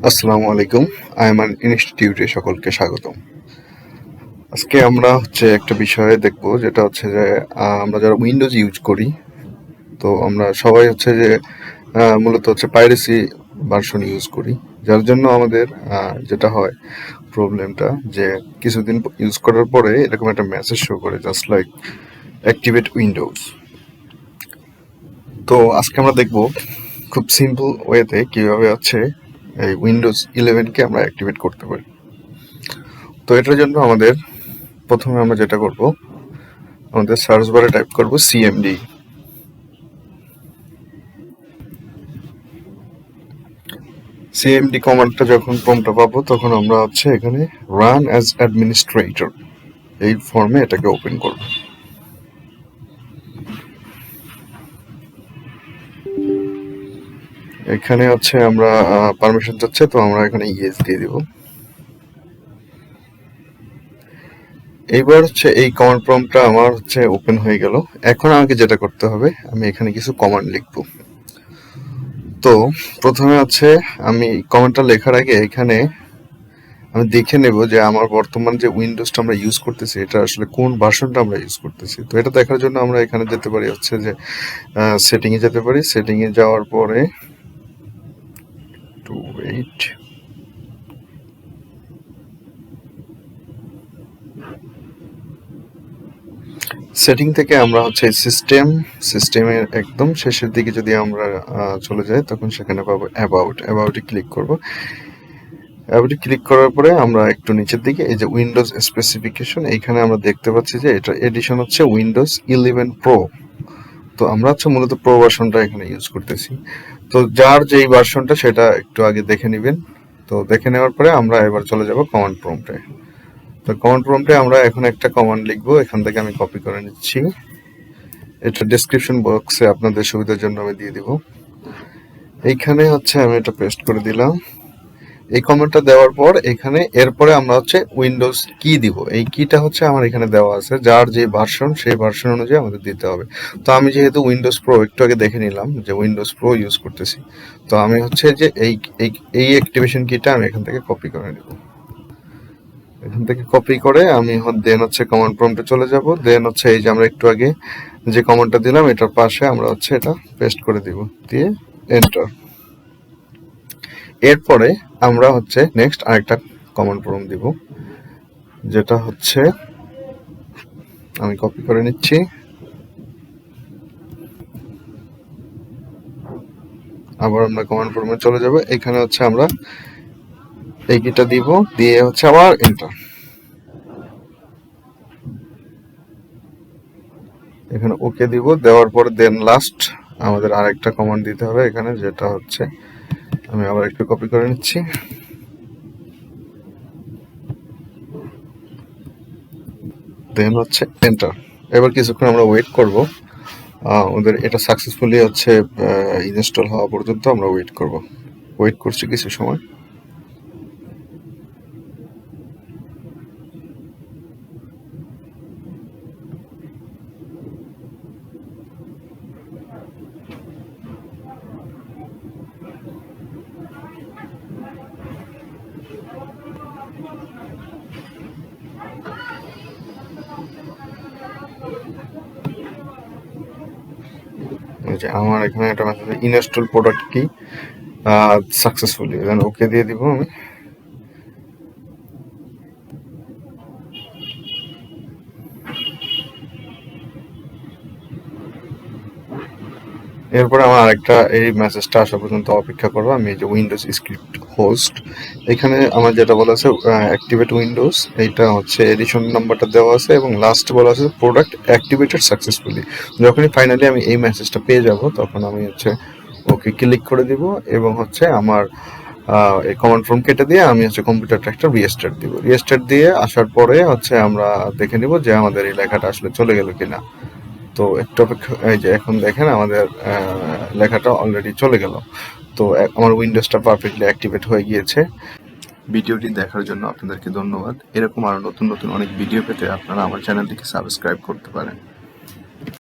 আসসালামু আলাইকুম। আইমান ইনস্টিটিউটে সকলকে স্বাগতম। আজকে আমরা একটা বিষয়ে দেখব, যেটা হচ্ছে যে আমরা যারা উইন্ডোজ ইউজ করি, তো আমরা সবাই মূলত পাইরেসি ভার্সন ইউজ করি, যার জন্য আমাদের যেটা হয় প্রবলেমটা, যে কিছুদিন ইউজ করার পরে এরকম একটা মেসেজ শো করে, জাস্ট লাইক অ্যাক্টিভেট উইন্ডোজ। তো আজকে আমরা দেখব খুব সিম্পল ওয়েতে কিভাবে এই উইন্ডোজ 11কে আমরা অ্যাক্টিভেট করতে পারি। তো এটার জন্য প্রথমে আমরা যেটা করব, আমাদের সার্চ বারে টাইপ করব সিএমডি। সিএমডি কমান্ডটা যখন প্রম্পটটা পাবো, তখন আমরা এখানে রান অ্যাজ অ্যাডমিনিস্ট্রেটর এই ফর্মে এটাকে ওপেন করব। এখানে আমরা পারমিশন চাচ্ছে, তো আমরা এখানে ইয়েস দিয়ে দিব। এইবার এই কমান্ড প্রম্পটটা আমার ওপেন হয়ে গেল। এখন আমাকে যেটা করতে হবে, আমি এখানে কিছু কমান্ড লিখব। তো প্রথমে আমি কমান্ডটা লেখার আগে এখানে আমি দেখে নেব যে আমার বর্তমান যে উইন্ডোজটা আমরা ইউজ করতেছি, এটা আসলে কোন ভার্সনটা আমরা ইউজ করতেছি। তো এটা দেখার জন্য আমরা এখানে যেতে পারি যে সেটিংয়ে যেতে পারি। সেটিংয়ে যাওয়ার পরে টু ওয়েট, সেটিং থেকে আমরা সিস্টেমের একদম শেষের দিকে যদি আমরা চলে যাই, তখন সেখানে পাবো অ্যাবাউটে ক্লিক করব। অ্যাবাউটে ক্লিক করার পরে আমরা একটু নিচের দিকে এই যে উইন্ডোজ স্পেসিফিকেশন, এইখানে আমরা দেখতে পাচ্ছি যে এটা এডিশন উইন্ডোজ 11 প্রো। তো আমরা মূলত প্রো ভার্সনটা এখানে ইউজ করতেছি। তো যার যেই ভার্সনটা সেটা একটু আগে দেখে নেবেন। তো দেখে নেওয়ার পরে আমরা এবার চলে যাব কমান্ড প্রম্পটে। তো কমান্ড প্রম্পটে আমরা এখন একটা কমান্ড লিখবো, এখান থেকে আমি কপি করে নিচ্ছি। এটা ডেসক্রিপশন বক্সে আপনাদের সুবিধার জন্য আমি দিয়ে দিব। এইখানে আমি এটা পেস্ট করে দিলাম। এই কমেন্টটা দেওয়ার পর এখানে এরপরে আমরা উইন্ডোজ কি দিব। এই কিটা আমার এখানে দেওয়া আছে, যার যে ভার্সন সেই ভার্সন অনুযায়ী আমাদের দিতে হবে। তো আমি যেহেতু উইন্ডোজ প্রো একটু আগে দেখে নিলাম যে উইন্ডোজ প্রো ইউজ করতেছি, তো আমি যে এই অ্যাক্টিভেশন কিটা আমি এখান থেকে কপি করে নেব। এখান থেকে কপি করে আমি দেন কমান্ড প্রম্পটে চলে যাব। দেন এই যে আমরা একটু আগে যে কমান্ডটা দিলাম, এটার পাশে আমরা এটা পেস্ট করে দিব, দিয়ে এন্টার। এরপরে আমরা নেক্সট আরেকটা কমান্ড প্রম্পট দিব, যেটা আমি কপি করে নিচ্ছি। আবার আমরা কমান্ড প্রম্পটে চলে যাব। এখানে আমরা এই কিটা দিব, দিয়ে আবার এন্টার। এখানে ওকে দিব, দেওয়ার পরে দেন লাস্ট আমাদের আরেকটা কমান্ড দিতে হবে এখানে, যেটা আমি আবার একটু কপি করে নিচ্ছি। Then enter. এবার কিছুক্ষণ আমরা ওয়েট করব, ওদের এটা সাকসেসফুলি ইনস্টল হওয়া পর্যন্ত আমরা ওয়েট করছি কিছু সময়। আমার এখানে একটা মেসেজ, ইনস্টল প্রোডাক্ট কি সাকসেসফুলি, দেন ওকে দিয়ে দিব আমি। এরপরে আমার আরেকটা এই মেসেজটা আসা পর্যন্ত অপেক্ষা করবো। আমি এই যে উইন্ডোজ স্ক্রিপ্ট হোস্ট, এখানে আমার যেটা বলা আছে অ্যাক্টিভেট উইন্ডোজ, এইটা এডিশন নাম্বারটা দেওয়া আছে এবং লাস্ট বলা আছে প্রোডাক্ট অ্যাক্টিভেটেড সাকসেসফুলি। যখনই ফাইনালি আমি এই মেসেজটা পেয়ে যাব, তখন আমি ওকে ক্লিক করে দিব এবং আমার এই কমান্ড ফর্ম কেটে দিয়ে আমি কম্পিউটারটা একটা রিস্টার্ট দিব। রিস্টার্ট দিয়ে আসার পরে আমরা দেখে নিব যে আমাদের এই লেখাটা আসলে চলে গেল কিনা। তো একটু অপেক্ষা, এই যে এখন দেখেন আমাদের লেখাটা অলরেডি চলে গেল। তো আমার উইন্ডোজটা পারফেক্টলি অ্যাক্টিভেট হয়ে গিয়েছে। ভিডিওটি দেখার জন্য আপনাদেরকে ধন্যবাদ। এরকম আরো নতুন নতুন অনেক ভিডিও পেতে আপনারা আমার চ্যানেলটিকে সাবস্ক্রাইব করতে পারেন।